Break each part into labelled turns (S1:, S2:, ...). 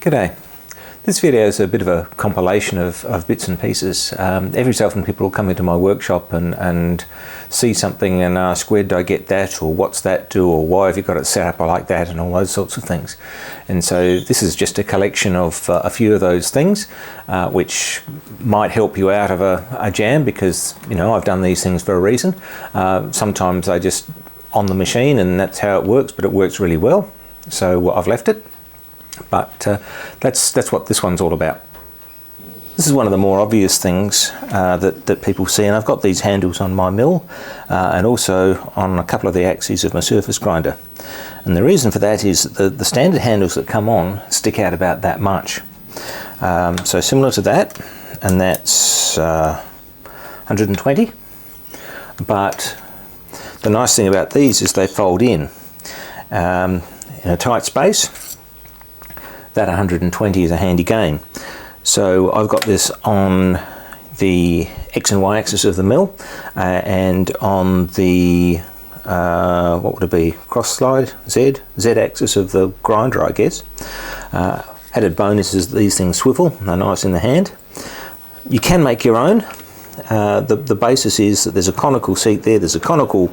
S1: G'day. This video is a bit of a compilation of bits and pieces. Every so often people will come into my workshop and see something and ask, where did I get that, or what's that do, or why have you got it set up like that, and all those sorts of things. And so this is just a collection of a few of those things which might help you out of a jam, because I've done these things for a reason. Sometimes I just on the machine and that's how it works, but it works really well, so I've left it. But that's what this one's all about. This is one of the more obvious things that people see, and I've got these handles on my mill and also on a couple of the axes of my surface grinder. And the reason for that is that the standard handles that come on stick out about that much. So similar to that, and that's 120. But the nice thing about these is they fold in a tight space. That 120 is a handy gain. So I've got this on the X and Y axis of the mill and on the, what would it be, cross slide, Z axis of the grinder, I guess. Added bonus is these things swivel, they're nice in the hand. You can make your own. The basis is that there's a conical seat there, there's a conical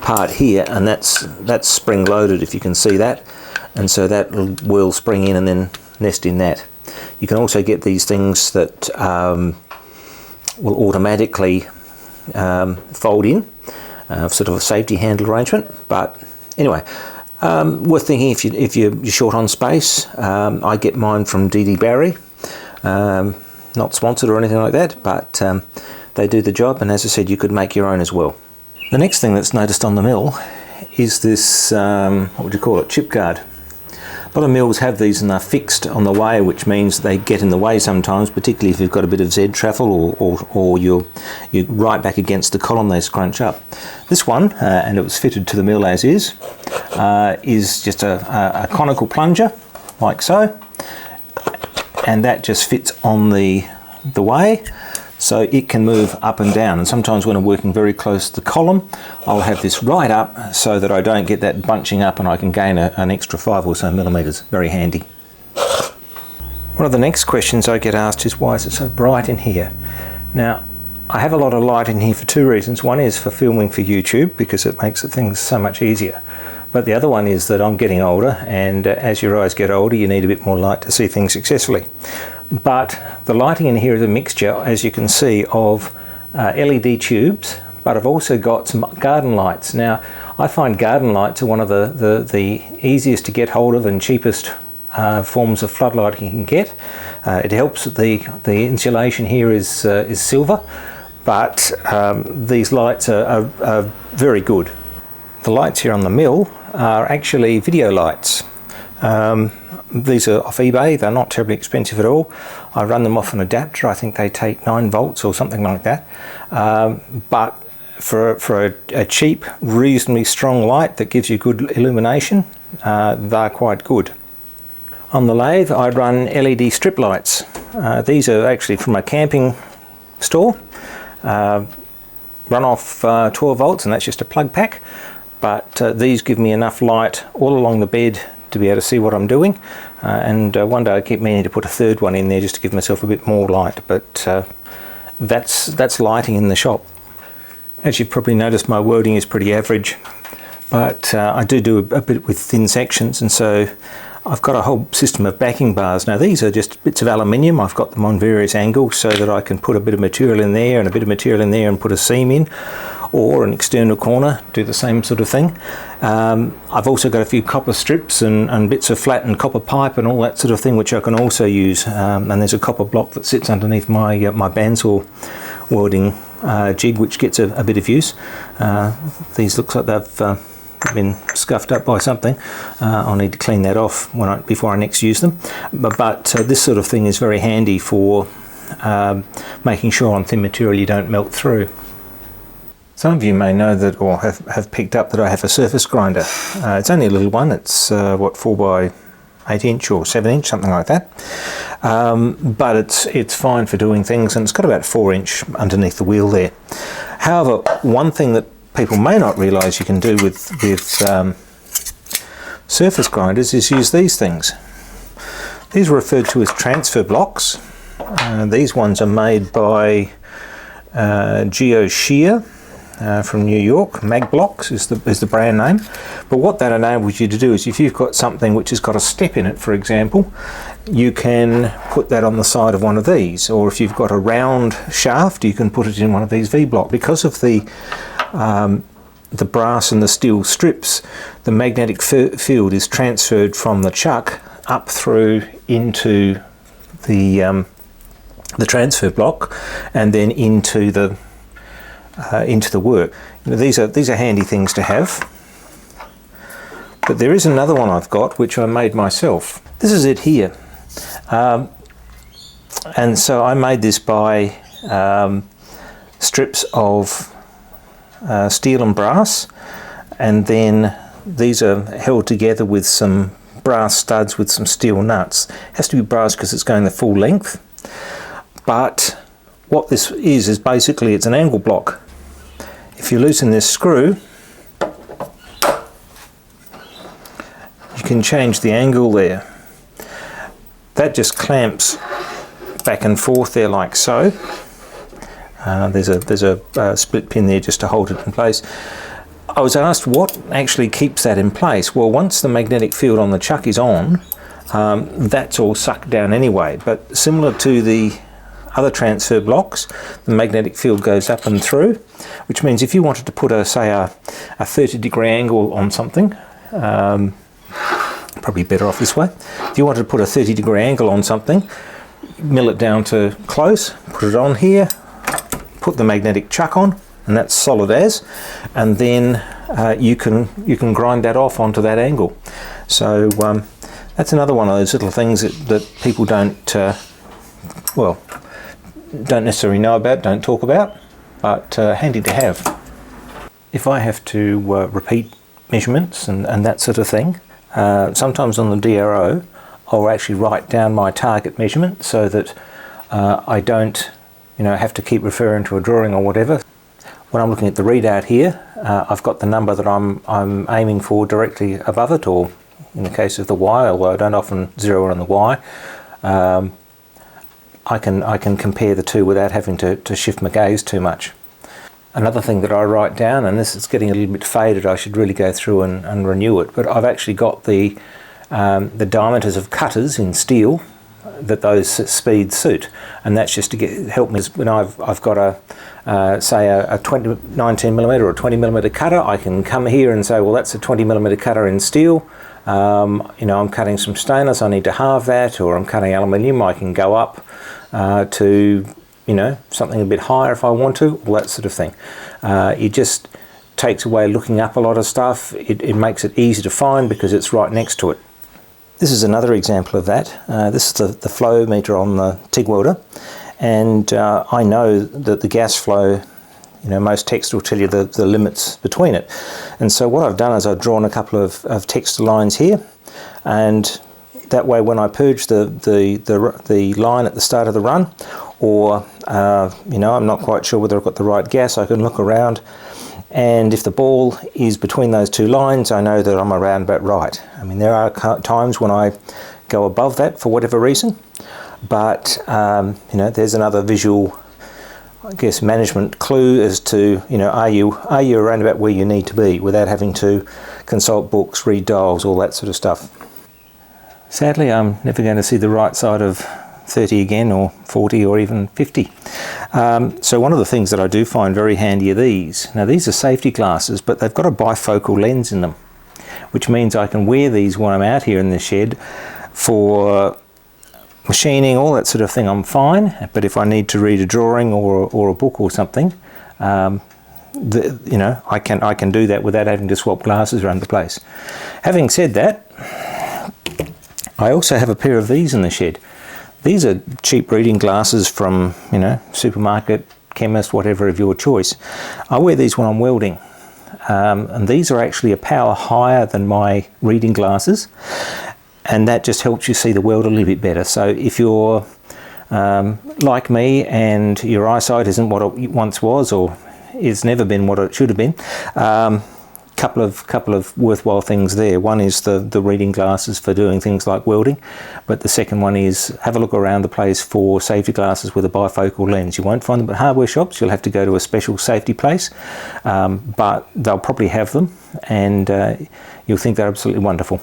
S1: part here, and that's spring loaded, if you can see that. And so that will spring in and then nest in that. You can also get these things that will automatically fold in, sort of a safety handle arrangement. But anyway, worth thinking if you're short on space. I get mine from DD Barry, not sponsored or anything like that, but they do the job, and as I said, you could make your own as well. The next thing that's noticed on the mill is this, what would you call it, chip guard. A lot of mills have these and they're fixed on the way, which means they get in the way sometimes, particularly if you've got a bit of Z travel or you're right back against the column, they scrunch up. This one, and it was fitted to the mill as is just a conical plunger, like so, and that just fits on the way. So it can move up and down, and sometimes when I'm working very close to the column, I'll have this right up so that I don't get that bunching up and I can gain an extra 5 or so millimeters. Very handy. One of the next questions I get asked is, why is it so bright in here? Now, I have a lot of light in here for two reasons. One is for filming for YouTube, because it makes things so much easier. But the other one is that I'm getting older, and as your eyes get older, you need a bit more light to see things successfully. But the lighting in here is a mixture, as you can see, of LED tubes, but I've also got some garden lights. Now, I find garden lights are one of the easiest to get hold of and cheapest forms of floodlighting you can get. It helps that the insulation here is silver, but these lights are very good. The lights here on the mill are actually video lights. These are off eBay, they're not terribly expensive at all. I run them off an adapter, I think they take 9 volts or something like that. But for a cheap, reasonably strong light that gives you good illumination, they're quite good. On the lathe I run LED strip lights. These are actually from a camping store. Run off 12 volts, and that's just a plug pack. But these give me enough light all along the bed to be able to see what I'm doing, and one day I keep meaning to put a third one in there just to give myself a bit more light, but that's lighting in the shop. As you've probably noticed, my wording is pretty average, but I do a bit with thin sections, and so I've got a whole system of backing bars. Now these are just bits of aluminium. I've got them on various angles so that I can put a bit of material in there and a bit of material in there and put a seam in, or an external corner, do the same sort of thing. I've also got a few copper strips and bits of flattened copper pipe and all that sort of thing, which I can also use. And there's a copper block that sits underneath my bandsaw welding jig, which gets a bit of use. These looks like they've been scuffed up by something. I'll need to clean that off before I next use them. But this sort of thing is very handy for making sure on thin material you don't melt through. Some of you may know that, or have picked up that I have a surface grinder. It's only a little one, it's 4 by 8 inch or 7 inch, something like that. But it's fine for doing things, and it's got about 4 inch underneath the wheel there. However, one thing that people may not realise you can do with surface grinders is use these things. These are referred to as transfer blocks. These ones are made by Geo Shear from New York. Mag Blocks is the brand name. But what that enables you to do is if you've got something which has got a step in it, for example, you can put that on the side of one of these. Or if you've got a round shaft, you can put it in one of these V-block. Because of the brass and the steel strips, the magnetic field is transferred from the chuck up through into the transfer block and then into the work. You know, these are handy things to have. But there is another one I've got which I made myself. This is it here, and so I made this by strips of steel and brass, and then these are held together with some brass studs with some steel nuts. It has to be brass because it's going the full length. But what this is basically it's an angle block. If you loosen this screw, you can change the angle there. That just clamps back and forth there like so. There's a split pin there just to hold it in place. I was asked what actually keeps that in place. Well, once the magnetic field on the chuck is on, that's all sucked down anyway. But similar to the other transfer blocks, the magnetic field goes up and through, which means if you wanted to put a 30-degree angle on something, probably better off this way. If you wanted to put a 30-degree angle on something, mill it down to close, put it on here, put the magnetic chuck on, and that's solid as, and then you can grind that off onto that angle. So that's another one of those little things that people don't necessarily know about, don't talk about, but handy to have. If I have to repeat measurements and that sort of thing, sometimes on the DRO I'll actually write down my target measurement so that I don't have to keep referring to a drawing or whatever. When I'm looking at the readout here, I've got the number that I'm aiming for directly above it, or in the case of the Y, although I don't often zero in on the Y, I can compare the two without having to shift my gaze too much. Another thing that I write down, and this is getting a little bit faded, I should really go through and renew it, but I've actually got the diameters of cutters in steel that those speeds suit, and that's just to help me when I've got a 19mm or a 20mm cutter. I can come here and say, well, that's a 20mm cutter in steel. I'm cutting some stainless, I need to halve that, or I'm cutting aluminium, I can go up to something a bit higher if I want to, all that sort of thing. It just takes away looking up a lot of stuff. It makes it easy to find because it's right next to it. This is another example of that. This is the flow meter on the TIG welder, and I know that the gas flow, most texts will tell you the limits between it. And so what I've done is I've drawn a couple of text lines here, and that way when I purge the line at the start of the run, or I'm not quite sure whether I've got the right gas, I can look around, and if the ball is between those two lines, I know that I'm around about right. I mean, there are times when I go above that for whatever reason, but there's another visual, I guess, management clue as to, are you around about where you need to be without having to consult books, read dials, all that sort of stuff. Sadly, I'm never going to see the right side of 30 again, or 40, or even 50. So one of the things that I do find very handy are these. Now, these are safety glasses, but they've got a bifocal lens in them, which means I can wear these when I'm out here in the shed for machining, all that sort of thing. I'm fine, but if I need to read a drawing or a book or something, I can do that without having to swap glasses around the place. Having said that, I also have a pair of these in the shed. These are cheap reading glasses from, supermarket, chemist, whatever of your choice. I wear these when I'm welding, and these are actually a power higher than my reading glasses, and that just helps you see the weld a little bit better. So if you're like me and your eyesight isn't what it once was, or it's never been what it should have been, come couple of worthwhile things there. One is the reading glasses for doing things like welding, but the second one is have a look around the place for safety glasses with a bifocal lens. You won't find them at hardware shops. You'll have to go to a special safety place, but they'll probably have them, and you'll think they're absolutely wonderful.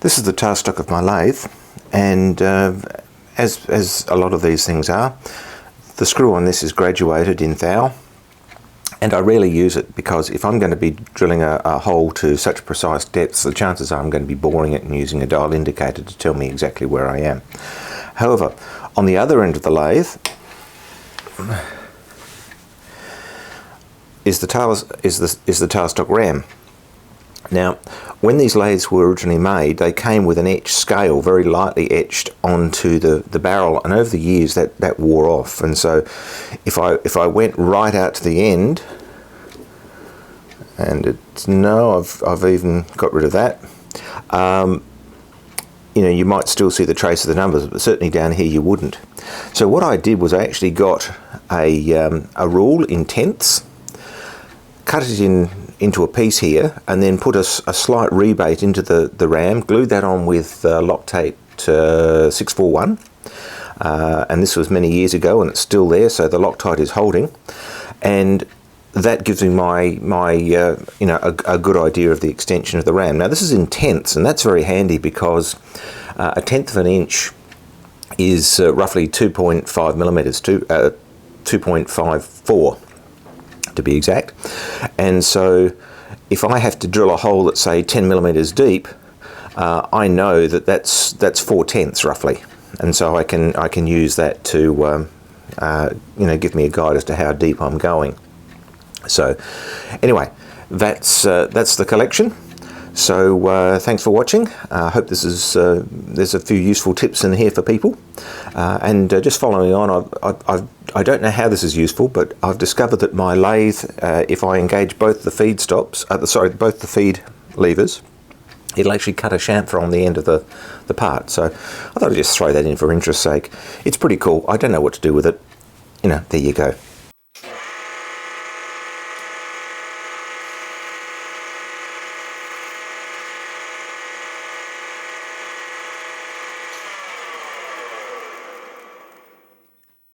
S1: This is the tailstock of my lathe, and as a lot of these things are, the screw on this is graduated in thou. And I rarely use it because if I'm going to be drilling a hole to such precise depths, the chances are I'm going to be boring it and using a dial indicator to tell me exactly where I am. However, on the other end of the lathe is the tailstock ram. Now, when these lathes were originally made, they came with an etched scale, very lightly etched onto the barrel, and over the years that wore off. And so if I went right out to the end, and I've even got rid of that, you know, you might still see the trace of the numbers, but certainly down here you wouldn't. So what I did was I actually got a rule in tenths, cut it into a piece here, and then put a slight rebate into the ram, glued that on with Loctite 641, and this was many years ago and it's still there, so the Loctite is holding, and that gives me my you know, a good idea of the extension of the ram. Now this is in tenths, and that's very handy because a tenth of an inch is roughly 2.5 millimeters, 2.54 to be exact. And so if I have to drill a hole that's say 10 millimeters deep, I know that's 4/10 roughly, and so I can use that to you know, give me a guide as to how deep I'm going. So anyway, that's the collection. So thanks for watching. I hope this is there's a few useful tips in here for people, and just following on, I don't know how this is useful, but I've discovered that my lathe, if I engage both the feed stops, both the feed levers, it'll actually cut a chamfer on the end of the part. So I thought I'd just throw that in for interest's sake. It's pretty cool. I don't know what to do with it. You know, there you go.